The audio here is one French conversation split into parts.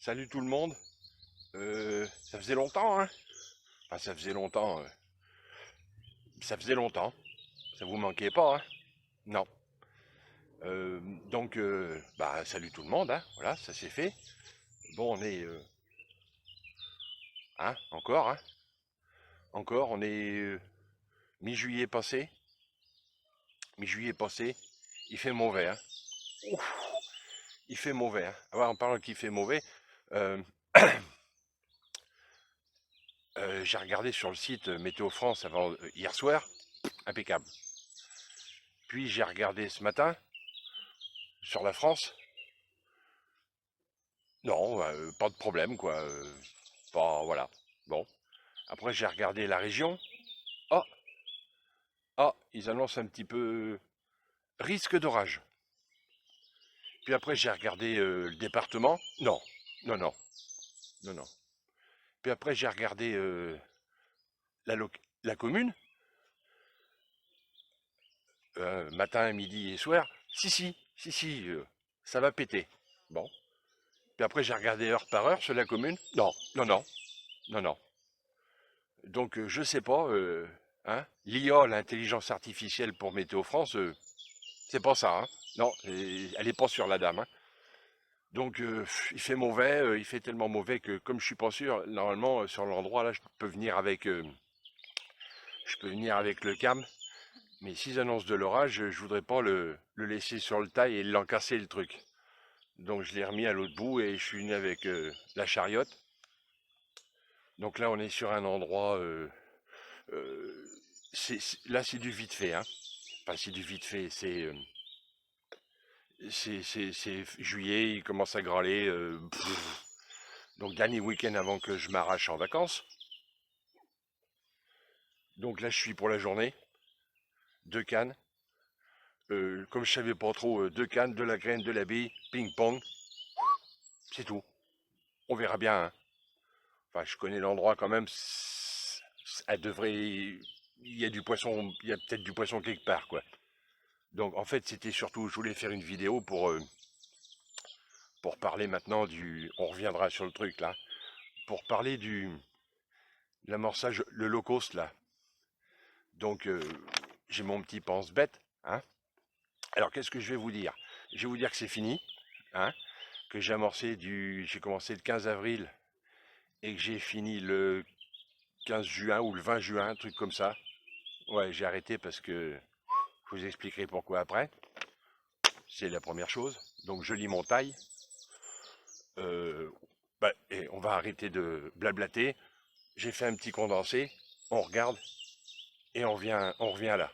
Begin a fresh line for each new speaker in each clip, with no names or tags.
Salut tout le monde. Ça faisait longtemps, hein? Enfin, ça faisait longtemps. Ça faisait longtemps. Ça vous manquait pas, hein? Non. Donc, salut tout le monde, hein? Voilà, ça c'est fait. Bon, on est, hein? Encore, hein? Encore, on est mi-juillet passé. Mi-juillet passé. Il fait mauvais, hein? Ouf, il fait mauvais, hein? Ah ouais, en parlant qu'il fait mauvais, euh, j'ai regardé sur le site Météo France avant hier soir. Impeccable. Puis j'ai regardé ce matin sur la France. Non, pas de problème, quoi. Pas, voilà. Bon. Après, j'ai regardé la région. Ah, ils annoncent un petit peu risque d'orage. Puis après, j'ai regardé le département. Non, non, non, non, non. Puis après, j'ai regardé la commune, matin, midi et soir. Si, ça va péter. Bon. Puis après, j'ai regardé heure par heure sur la commune. Non, non, non, non, non. Donc, je sais pas. Hein, l'IA, l'intelligence artificielle pour Météo France, c'est pas ça, hein. Non, elle est pas sur la dame, hein. Donc il fait mauvais, il fait tellement mauvais que comme je suis pas sûr, normalement sur l'endroit là, je peux venir avec le cam. Mais s'ils annoncent de l'orage, je voudrais pas le laisser sur le taille et l'encasser le truc. Donc je l'ai remis à l'autre bout et je suis venu avec la chariote. Donc là on est sur un endroit, euh, là c'est du vite fait, hein. Enfin c'est du vite fait, c'est juillet, il commence à grâler. Donc dernier week-end avant que je m'arrache en vacances. Donc là je suis pour la journée. Deux cannes. Comme je savais pas trop, deux cannes, de la graine, de la bille, ping-pong. C'est tout. On verra bien, hein. Enfin, je connais l'endroit quand même. Elle devrait. Il y a du poisson. Il y a peut-être du poisson quelque part, quoi. Donc en fait, c'était surtout. Je voulais faire une vidéo pour parler maintenant du. On reviendra sur le truc là. Pour parler du. L'amorçage, le low cost là. Donc j'ai mon petit pense-bête, hein. Alors qu'est-ce que je vais vous dire? Je vais vous dire que c'est fini, hein, que j'ai commencé le 15 avril et que j'ai fini le 15 juin ou le 20 juin, un truc comme ça. Ouais, j'ai arrêté parce que je vous expliquerai pourquoi après. C'est la première chose. Donc je lis mon taille. Euh, et on va arrêter de blablater. J'ai fait un petit condensé. On regarde et on revient là.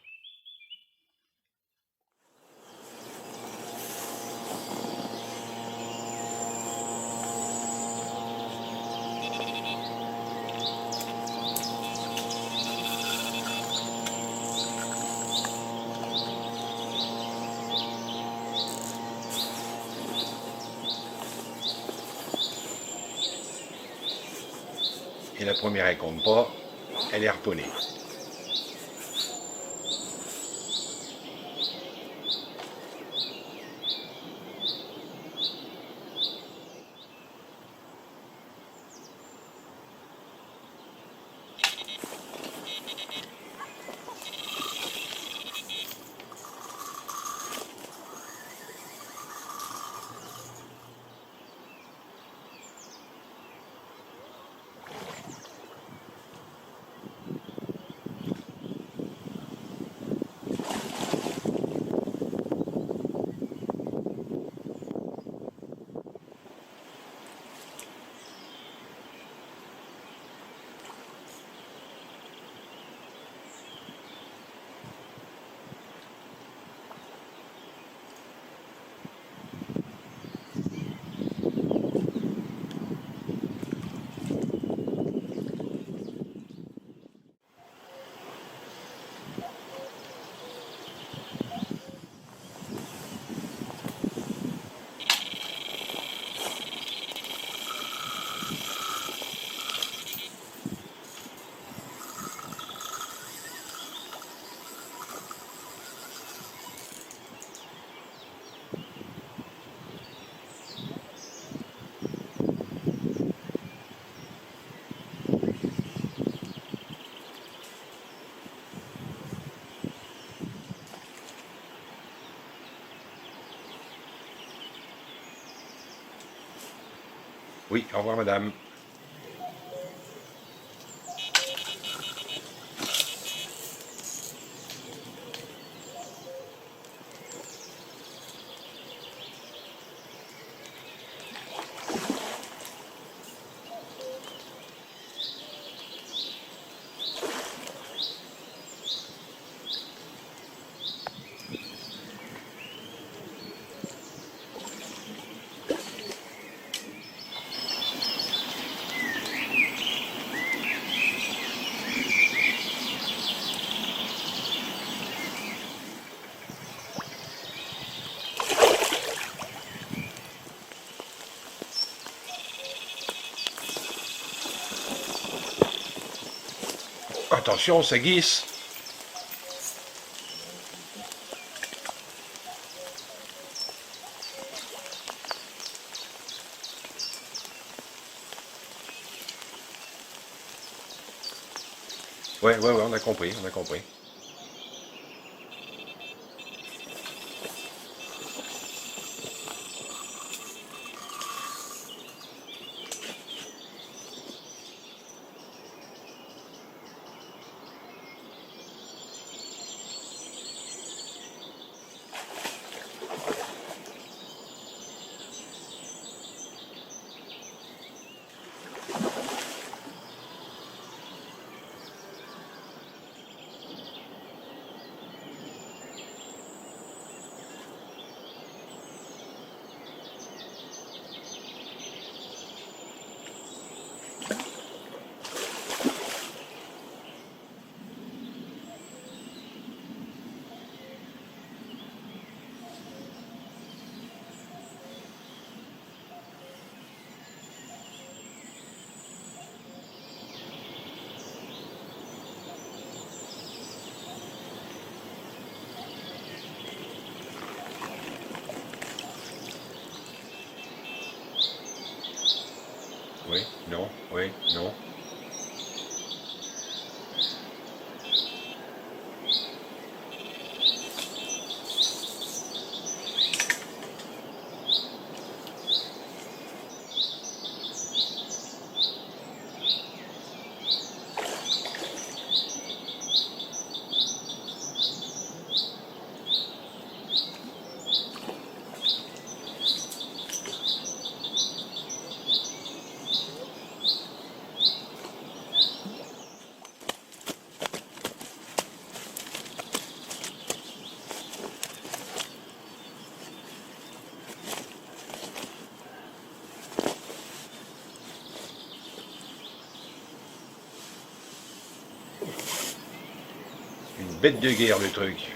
Et la première, elle compte pas. Elle est harponnée. Oui, au revoir madame. Attention, ça glisse. Ouais, on a compris, on a compris. Oui, non, oui, non. Une bête de guerre le truc.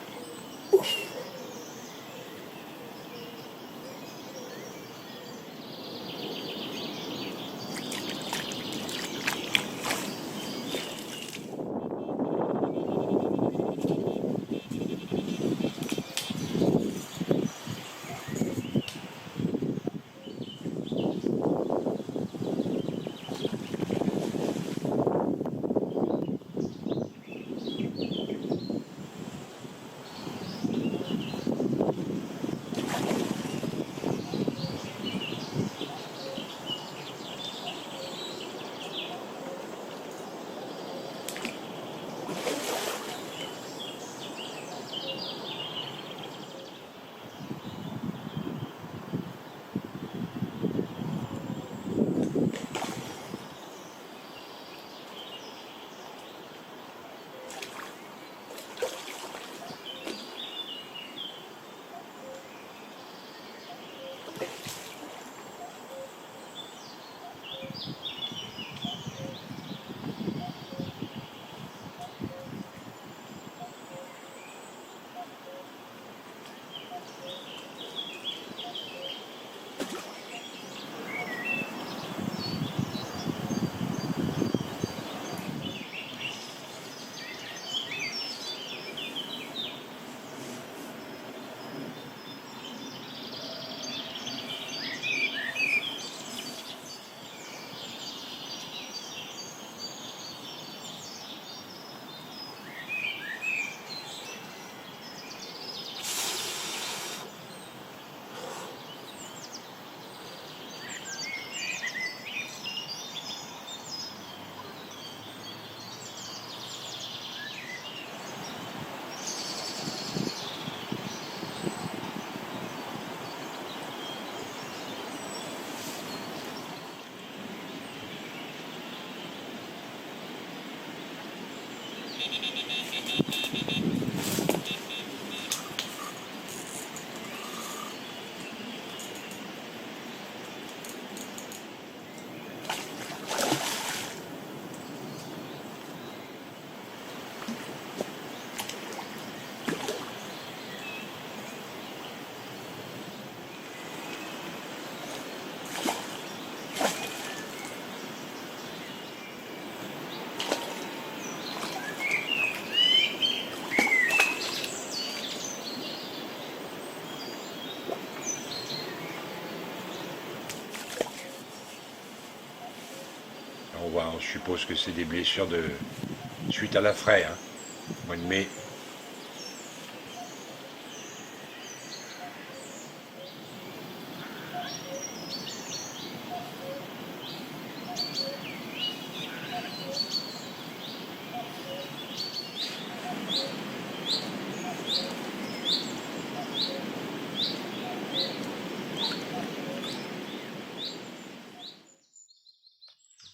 On suppose que c'est des blessures suite à la fraie, hein, mois de mai.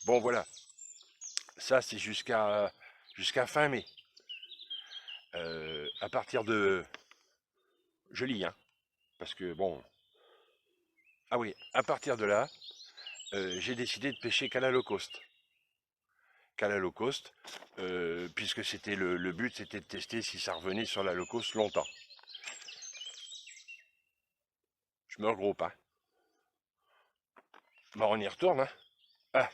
Bon voilà, ça c'est jusqu'à fin mai. À partir de... Je lis, hein, parce que bon... Ah oui, à partir de là, j'ai décidé de pêcher qu'à la low cost. Qu'à la low cost, puisque c'était le but, c'était de tester si ça revenait sur la low cost longtemps. Je me regroupe, hein. Bon, on y retourne, hein. Ah,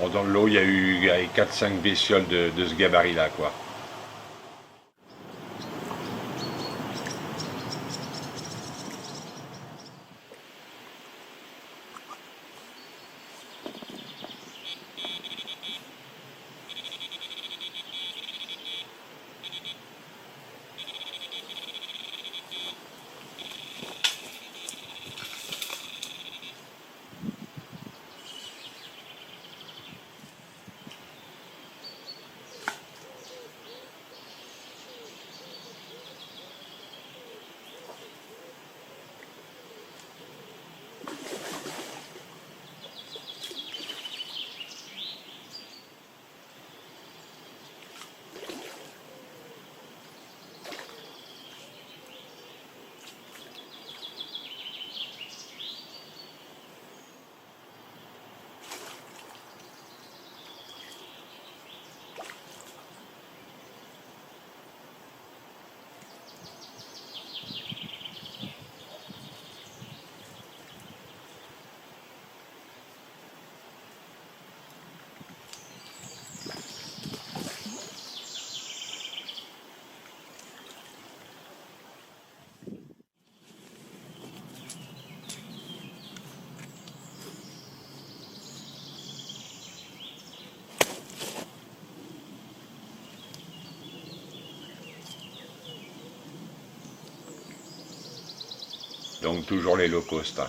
Bon, dans le lot, il y a eu 4-5 bestioles de ce gabarit-là, quoi. Donc toujours les low cost, hein.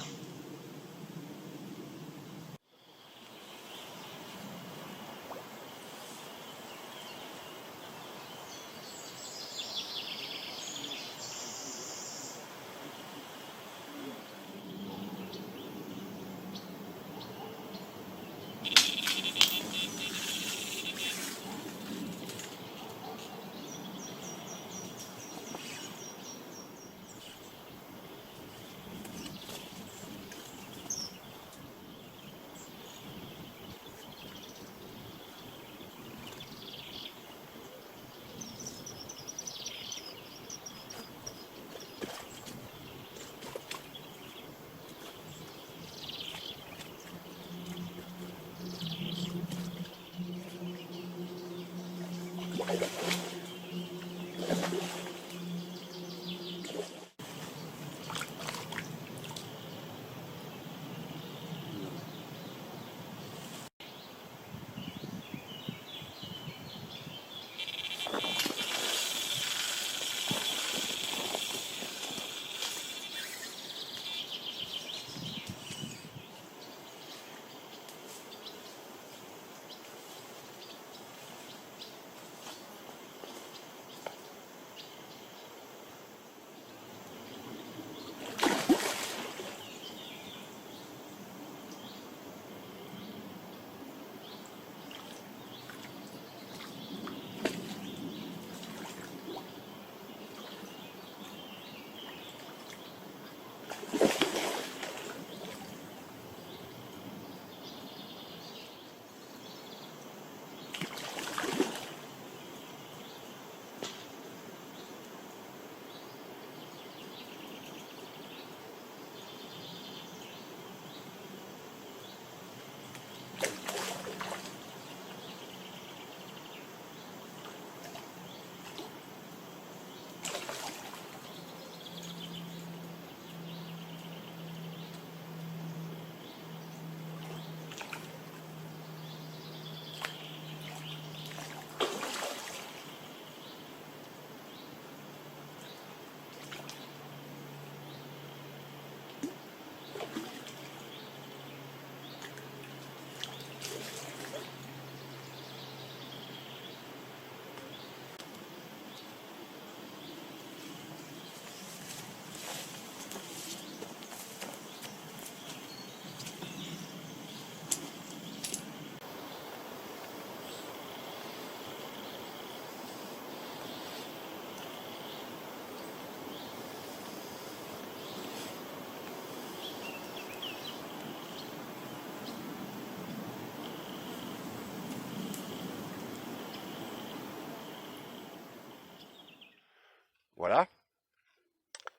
Voilà.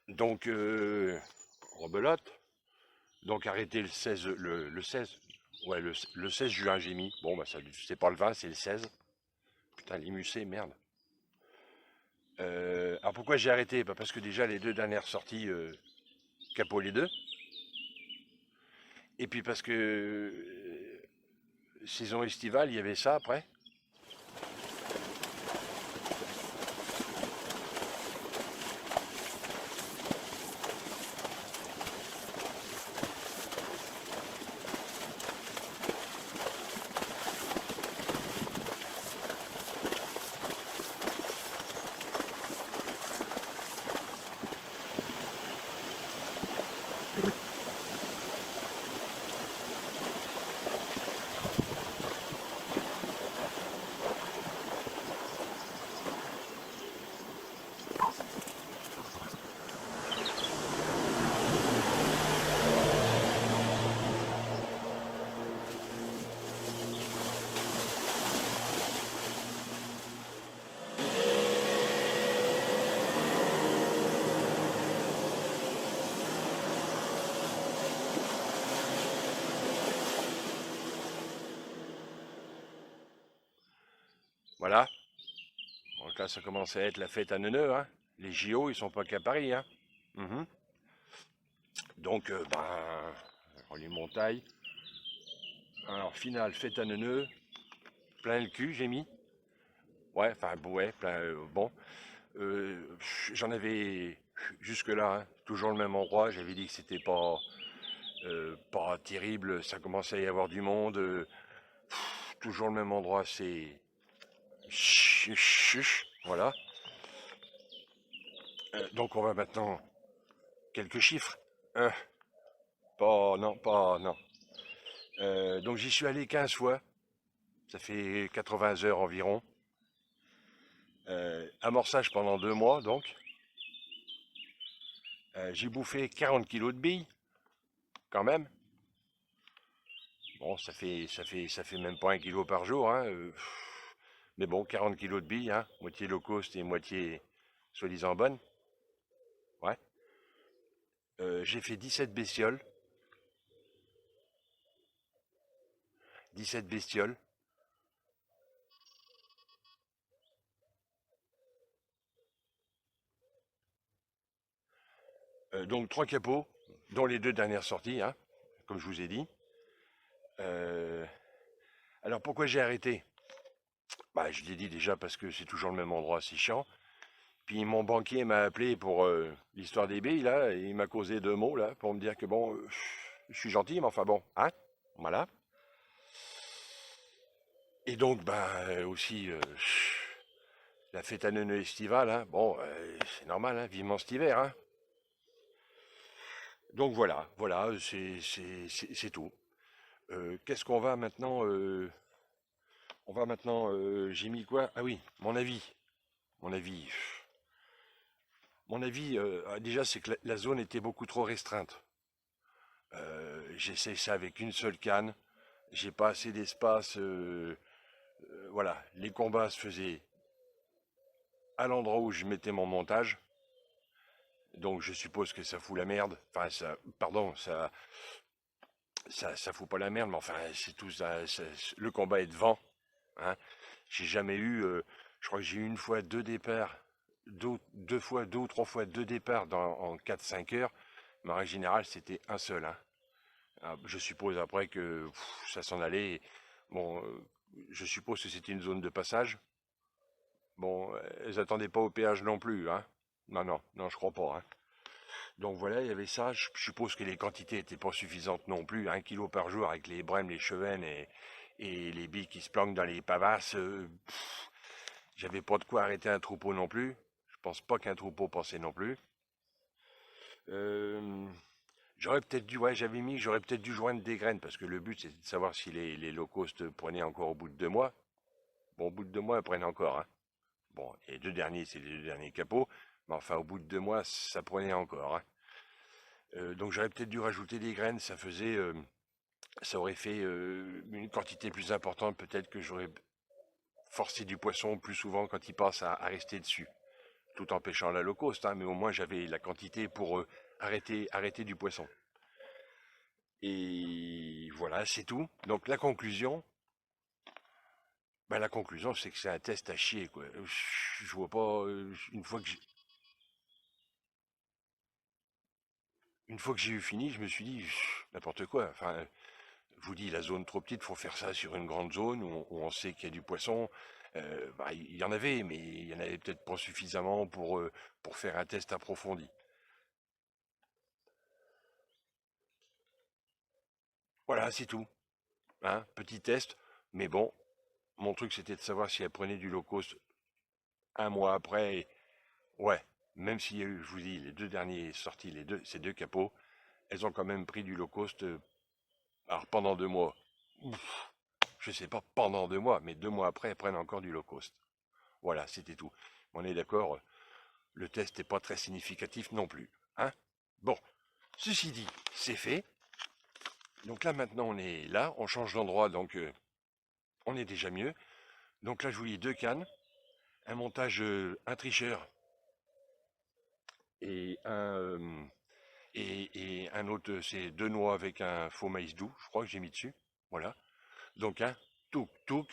Donc, rebelote. Donc arrêté le 16, le 16. Ouais, le 16 juin j'ai mis. Bon, bah ça, c'est pas le 20, c'est le 16. Putain, l'IMUC, merde. Alors pourquoi j'ai arrêté? Bah, parce que déjà les deux dernières sorties, capot les deux. Et puis parce que saison estivale, il y avait ça après. Voilà. Donc là, ça commence à être la fête à Neuneu, hein. Les JO, ils sont pas qu'à Paris, hein. Mhm. Donc, les montailles. Alors, finale, fête à Neuneu. Plein le cul, j'ai mis. Ouais, enfin, ouais, plein, bon. J'en avais jusque-là, hein, toujours le même endroit. J'avais dit que c'était pas terrible. Ça commençait à y avoir du monde. Toujours le même endroit, c'est. Voilà. Donc, on va maintenant. Quelques chiffres. Euh, Pas. Non, pas. Non. Donc, j'y suis allé 15 fois. Ça fait 80 heures environ. Amorçage pendant 2 mois, donc. J'ai bouffé 40 kilos de billes, quand même. Bon, ça fait même pas 1 kilo par jour, hein. Mais bon, 40 kilos de billes, hein. Moitié low cost et moitié soi-disant bonne. Ouais. J'ai fait 17 bestioles. 17 bestioles. Donc 3 capots, dont les deux dernières sorties, hein, comme je vous ai dit. Euh, alors pourquoi j'ai arrêté? Bah, je l'ai dit déjà parce que c'est toujours le même endroit, c'est chiant. Puis mon banquier m'a appelé pour l'histoire des billes, là, et il m'a causé 2 mots, là, pour me dire que bon, je suis gentil, mais enfin bon, hein, voilà. Et donc, ben, aussi, la fête à neuneu estivale, hein, bon, c'est normal, hein, vivement cet hiver, hein. Donc voilà, voilà, c'est tout. Qu'est-ce qu'on va maintenant on va maintenant, j'ai mis quoi? Ah oui, mon avis. Mon avis. Mon avis, déjà, c'est que la zone était beaucoup trop restreinte. J'essaie ça avec une seule canne. J'ai pas assez d'espace. Voilà, les combats se faisaient à l'endroit où je mettais mon montage. Donc je suppose que ça fout la merde. Enfin, ça, pardon, ça fout pas la merde, mais enfin, c'est tout ça. Le combat est devant. Hein. J'ai jamais eu. Je crois que j'ai eu une fois deux départs, deux fois, 2 ou 3 fois deux départs en 4-5 heures. Mais en règle générale, c'était un seul. Hein. Ah, je suppose après que ça s'en allait. Bon, je suppose que c'était une zone de passage. Bon, elles attendaient pas au péage non plus, hein. Non, non, non, je crois pas, hein. Donc voilà, il y avait ça. Je suppose que les quantités étaient pas suffisantes non plus. 1 kilo par jour avec les brèmes, les chevennes et les billes qui se planquent dans les pavasses. J'avais pas de quoi arrêter un troupeau non plus. Je pense pas qu'un troupeau pensait non plus. Euh, J'aurais peut-être dû, ouais, j'avais mis, j'aurais peut-être dû joindre des graines parce que le but c'est de savoir si les low cost prenaient encore au bout de 2 mois. Bon, au bout de 2 mois, elles prennent encore, hein. Bon, et les deux derniers, c'est les deux derniers capots. Mais enfin, au bout de 2 mois, ça prenait encore, hein. Donc j'aurais peut-être dû rajouter des graines. Ça aurait fait une quantité plus importante. Peut-être que j'aurais forcé du poisson plus souvent quand il passe à rester dessus. tout en pêchant la low cost, hein, mais au moins j'avais la quantité pour arrêter du poisson. Et voilà, c'est tout. Donc la conclusion, c'est que c'est un test à chier, quoi. Je vois pas, une fois que j'ai eu fini, je me suis dit, n'importe quoi. Enfin, je vous dis, la zone trop petite, faut faire ça sur une grande zone où on sait qu'il y a du poisson. Il y en avait, mais il y en avait peut-être pas suffisamment pour faire un test approfondi. Voilà, c'est tout. Hein, petit test. Mais bon, mon truc, c'était de savoir si elle prenait du low cost un mois après. Ouais, même s'il y a eu, je vous dis, les deux derniers sortis, ces deux capots, elles ont quand même pris du low cost, alors pendant 2 mois. Ouf, je sais pas pendant 2 mois, mais 2 mois après, elles prennent encore du low cost. Voilà, c'était tout. On est d'accord, le test n'est pas très significatif non plus. Hein. Bon, ceci dit, c'est fait. Donc là, maintenant, on est là, on change d'endroit, donc on est déjà mieux. Donc là, je vous dis 2 cannes, un montage, un tricheur et et un autre, c'est 2 noix avec un faux maïs doux, je crois que j'ai mis dessus. Voilà. Donc un touk touk,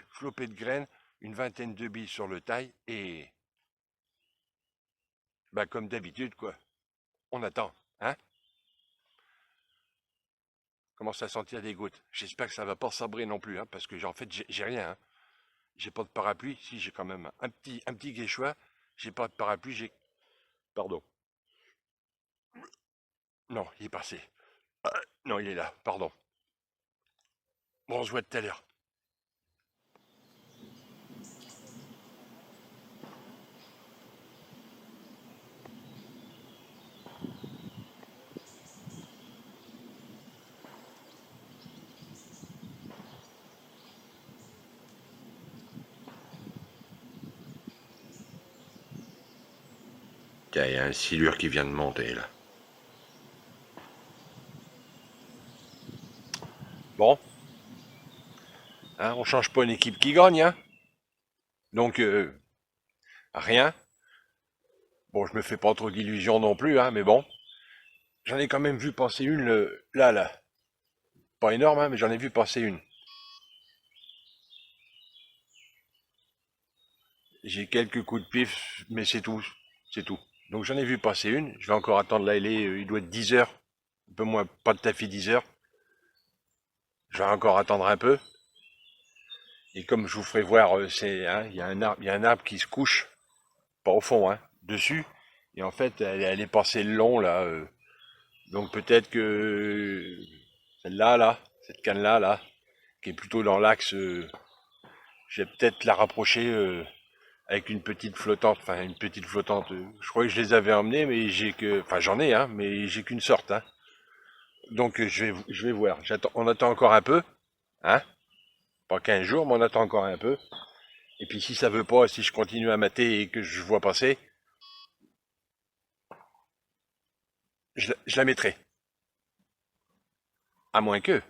flopé de graines, une vingtaine de billes sur le taille et bah comme d'habitude quoi. On attend, hein? Commence à sentir des gouttes. J'espère que ça va pas sabrer non plus, hein, parce que en fait j'ai rien. Hein. J'ai pas de parapluie. Si j'ai quand même un petit guéchois. J'ai pas de parapluie. J'ai pardon. Non, il est passé. Non, il est là. Pardon. Bon, on se voit tout à l'heure. Tiens, il y a un silure qui vient de monter là. Bon, hein, on change pas une équipe qui gagne, hein. Donc rien. Bon, je me fais pas trop d'illusions non plus, hein, mais bon. J'en ai quand même vu passer une là. Pas énorme, hein, mais j'en ai vu passer une. J'ai quelques coups de pif, mais c'est tout. C'est tout. Donc j'en ai vu passer une. Je vais encore attendre là, il doit être 10 heures. Un peu moins, pas tout à fait 10 heures. Je vais encore attendre un peu. Et comme je vous ferai voir, hein, il y a un arbre qui se couche, pas au fond, hein, dessus. Et en fait, elle est passée le long là. Donc peut-être que celle-là, cette canne-là, qui est plutôt dans l'axe, je vais peut-être la rapprocher avec une petite flottante. Enfin, une petite flottante. Je croyais que je les avais emmenées, mais enfin j'en ai, hein, mais j'ai qu'une sorte, hein. Donc je vais voir. On attend encore un peu, hein. Pas 15 jours, mais on attend encore un peu. Et puis si ça veut pas, si je continue à mater et que je vois passer, je la mettrai. À moins que.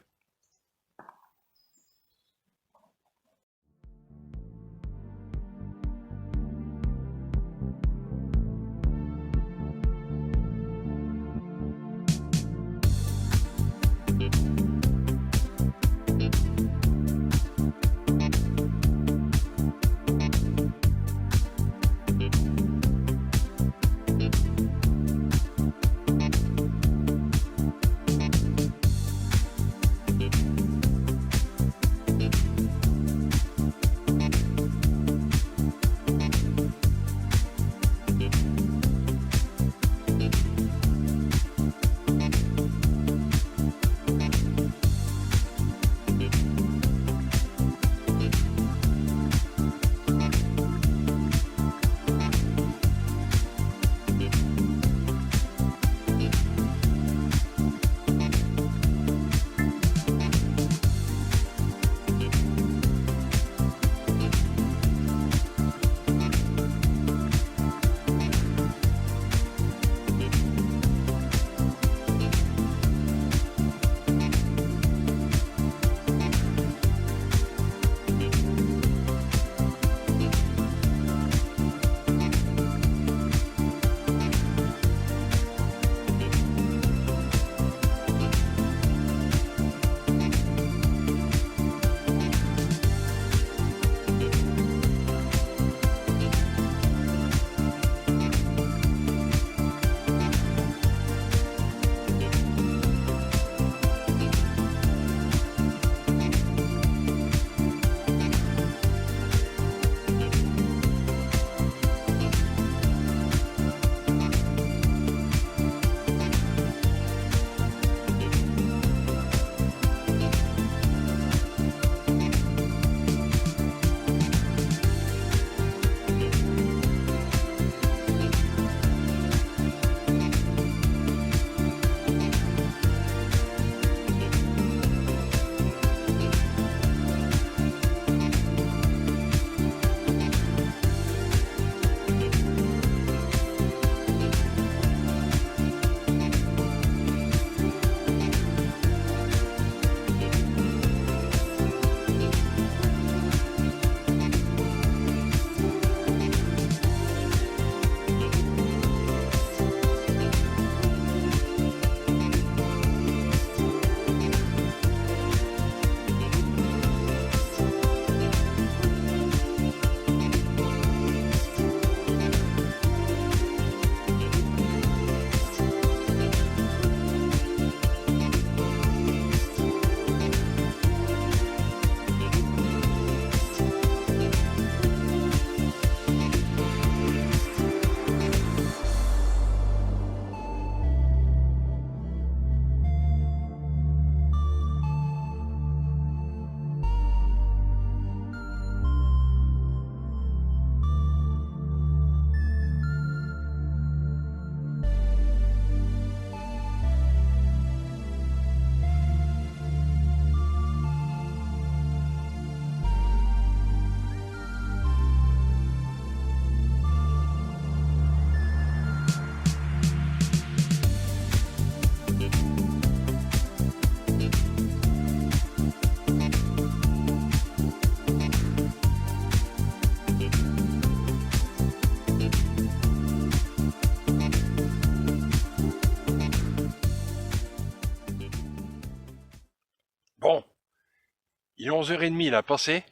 Il est 11h30 là, passé.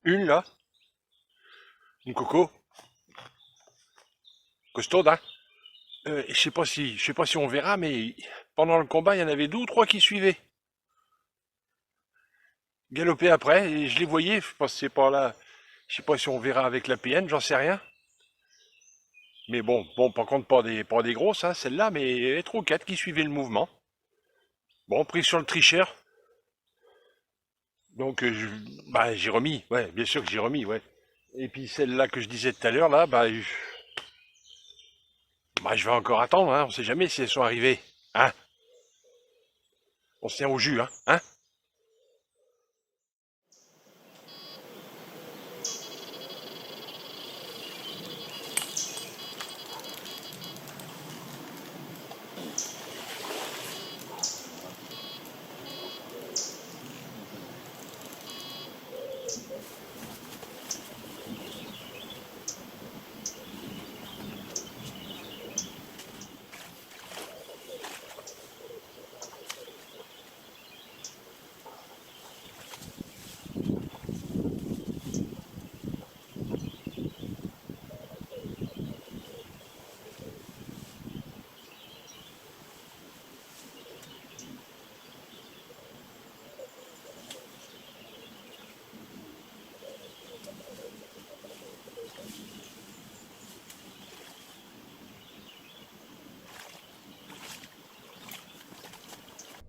Une là. Une coco. Costaude, hein. Je sais pas si on verra, mais pendant le combat, il y en avait deux ou trois qui suivaient. Galoper après, et je les voyais, je pense que c'est pas là. Je sais pas si on verra avec la PN, j'en sais rien. Mais bon, par contre, pas des grosses, hein, celle-là, mais trop quatre qui suivaient le mouvement. Bon, pris sur le tricheur. Donc, bah, j'ai remis, ouais, bien sûr que j'ai remis, ouais. Et puis celle-là que je disais tout à l'heure, là, bah, je vais encore attendre, hein, on sait jamais si elles sont arrivées. Hein? On se tient au jus, hein?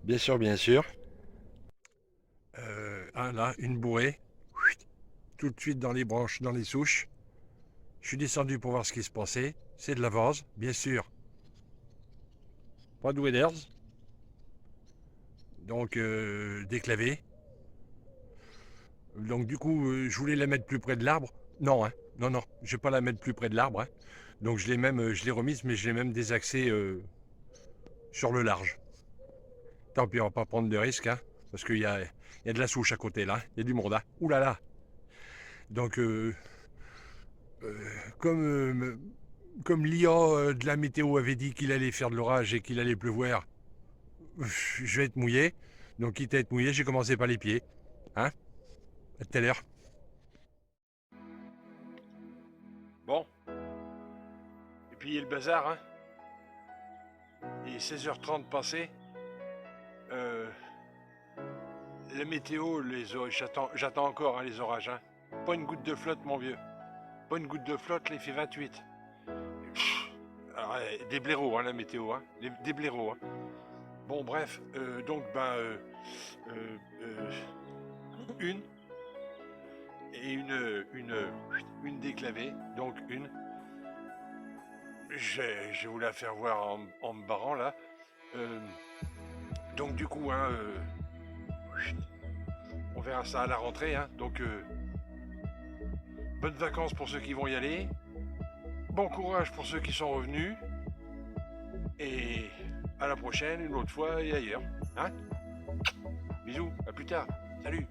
Bien sûr, bien sûr. Là, une bourrée. Tout de suite dans les branches, dans les souches. Je suis descendu pour voir ce qui se passait. C'est de la vase, bien sûr. Pas de waders. Donc, déclavé. Donc, du coup, je voulais la mettre plus près de l'arbre. Non, hein. Non, je vais pas la mettre plus près de l'arbre, hein. Donc, je l'ai remise, mais je l'ai même désaxée sur le large. Tant pis, on va pas prendre de risques, hein. Parce qu'il y a de la souche à côté, là. Il y a du monde, hein. Ouh là là. Donc, comme, comme l'IA de la météo avait dit qu'il allait faire de l'orage et qu'il allait pleuvoir, je vais être mouillé. Donc, quitte à être mouillé, j'ai commencé par les pieds. Hein? À tout à l'heure. Bon. Et puis, il y a le bazar, hein. Il est 16h30 passé. Euh, la météo, j'attends encore, hein, les orages, hein. Pas une goutte de flotte, mon vieux. Pas une goutte de flotte, là, il fait 28. Alors, des blaireaux, hein, la météo, hein. Des blaireaux, hein. Bon, bref, donc, une et une déclavée, donc une. Je vais vous la faire voir en me barrant, là. Euh, donc, du coup, hein, on verra ça à la rentrée, hein. Donc, bonnes vacances pour ceux qui vont y aller. Bon courage pour ceux qui sont revenus. Et à la prochaine, une autre fois et ailleurs. Hein? Bisous, à plus tard. Salut.